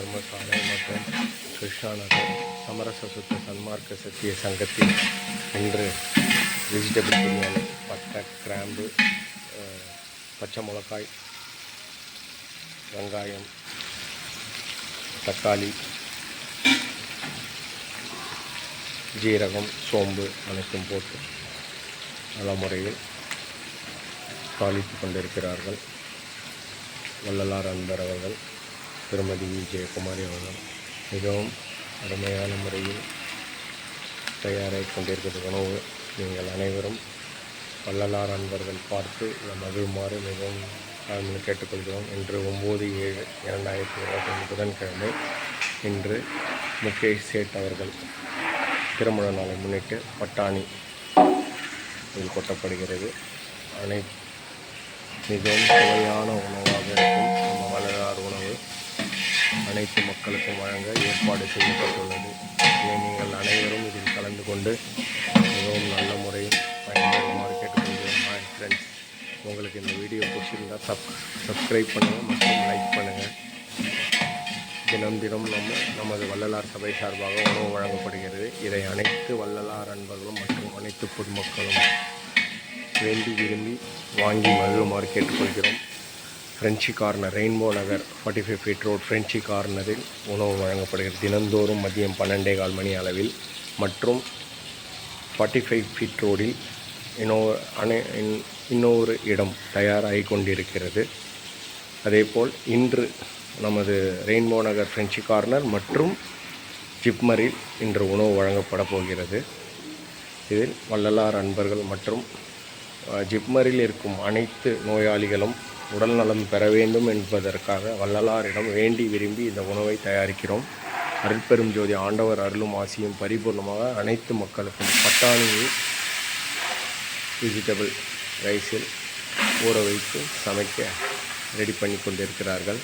தர்மசாலை மற்றும் கிருஷ்ணா நகர் சமரச சுத்த சன்மார்க்க சத்திய சங்கத்தில் இன்று வெஜிடபிள் பிரியாணி, பட்டை, கிராம்பு, பச்சை மிளகாய், வெங்காயம், தக்காளி, ஜீரகம், சோம்பு அனைத்தும் போட்டு நல்ல முறையில் தாளித்து கொண்டிருக்கிறார்கள். வள்ளலார் அன்பர் அவர்கள், திருமதி ஜெயக்குமாரி அவர்கள் மிகவும் அருமையான முறையில் தயாராகி கொண்டிருக்கிற உணவு நீங்கள் அனைவரும் வள்ளலார் அன்பர்கள் பார்த்து மகிழுமாறு மிகவும் கேட்டுக்கொள்கிறோம். இன்று 9/7/2021 புதன்கிழமை. இன்று முகேஷ் சேட் அவர்கள் திருமண நாளை முன்னிட்டு பட்டாணி இதில் கொட்டப்படுகிறது. மிகவும் சுவையான உணவாக இருக்கும். நம்ம வள்ளலார் உணவு அனைத்து மக்களுக்கும் வழங்க ஏற்பாடு செய்யப்பட்டுள்ளது. இதை நீங்கள் அனைவரும் இதில் கலந்து கொண்டு மிகவும் நல்ல முறையில் பயன்படுத்துமாறு கேட்டுக்கொள்கிறோம். ஹாய் ஃப்ரெண்ட்ஸ், உங்களுக்கு இந்த வீடியோ பிடிச்சிருந்தால் சப்ஸ்கிரைப் பண்ணுங்கள் மற்றும் லைக் பண்ணுங்கள். தினம் நமது வள்ளலார் சபை சார்பாக உணவு வழங்கப்படுகிறது. இதை அனைத்து வள்ளலார் அன்பர்களும் மற்றும் அனைத்து பொதுமக்களும் வேண்டி விரும்பி வாங்கி மகிழுமாறு கேட்டுக்கொள்கிறோம். ஃப்ரெஞ்சு கார்னர், ரெயின்போ நகர் 45 ஃபீட் ரோட் ஃப்ரெஞ்சு கார்னரில் உணவு வழங்கப்படுகிறது. தினந்தோறும் மதியம் 12:15 மணி அளவில். மற்றும் 45 ஃபீட் ரோடில் இன்னொரு இடம் தயாராகி கொண்டிருக்கிறது. அதேபோல் இன்று நமது ரெயின்போ நகர் ஃப்ரெஞ்சு கார்னர் மற்றும் ஜிப்மரில் இன்று உணவு வழங்கப்பட போகிறது. இதில் வள்ளலார் அன்பர்கள் மற்றும் ஜிப்மரில் இருக்கும் அனைத்து நோயாளிகளும் உடல் நலம் பெற வேண்டும் என்பதற்காக வள்ளலாரிடம் வேண்டி விரும்பி இந்த உணவை தயாரிக்கிறோம். அருட்பெரும் ஜோதி ஆண்டவர் அருளும் ஆசியும் பரிபூர்ணமாக அனைத்து மக்களுக்கும் பட்டாணியை வெஜிடபிள் ரைஸில் ஊற வைத்து சமைக்க ரெடி பண்ணி கொண்டிருக்கிறார்கள்.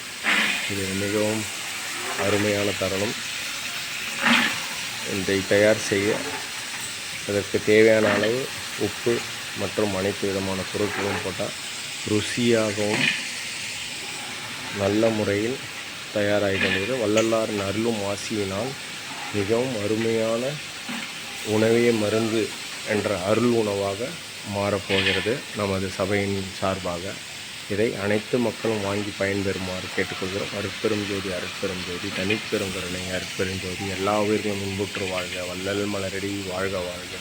இது மிகவும் அருமையான தருணம். இதை தயார் செய்ய அதற்கு தேவையான அளவு உப்பு மற்றும் அனைத்து விதமான பொருட்களும் போட்டால் ருசியாகவும் நல்ல முறையில் தயாராகி கொண்டிருக்கிறது. வள்ளலாரின் அருளும் ஆசியினால் மிகவும் அருமையான உணவே மருந்து என்ற அருள் உணவாக மாறப்போகிறது நமது சபையின் சார்பாக. இதை அனைத்து மக்களும் வாங்கி பயன்பெறுமாறு கேட்டுக்கொள்கிறோம். அருட்பெரும் ஜோதி, அருட்பெரும் ஜோதி, தனிப்பெரும் கருணை, அருட்பெரும் ஜோதி, எல்லா உயிர்களும் இன்புற்று வாழ்க, வள்ளல் மலரடி வாழ்க வாழ்க.